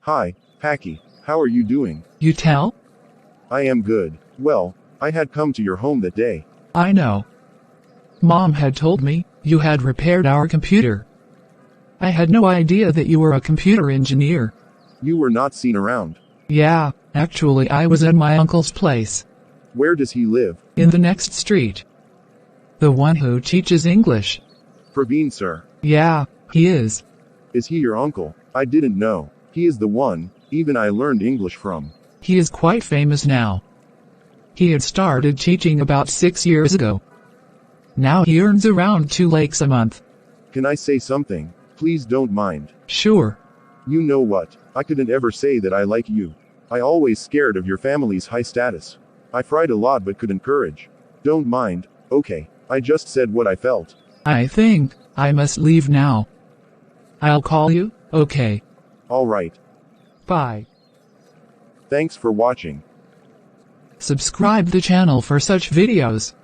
Hi, Packy. How are you doing? You tell? I am good. Well, I had come to your home that day. I know. Mom had told me you had repaired our computer. I had no idea that you were a computer engineer. You were not seen around. Yeah, actually I was at my uncle's place. Where does he live? In the next street. The one who teaches English. Praveen, sir. Yeah, he is. Is he your uncle? I didn't know. He is the one, even I learned English from. He is quite famous now. He had started teaching about 6 years ago. Now he earns around 2 lakhs a month. Can I say something? Please don't mind. Sure. You know what? I couldn't ever say that I like you. I always scared of your family's high status. I fried a lot but could encourage. Don't mind, okay. I just said what I felt. I think I must leave now. I'll call you, okay? Alright. Bye. Thanks for watching. Subscribe the channel for such videos.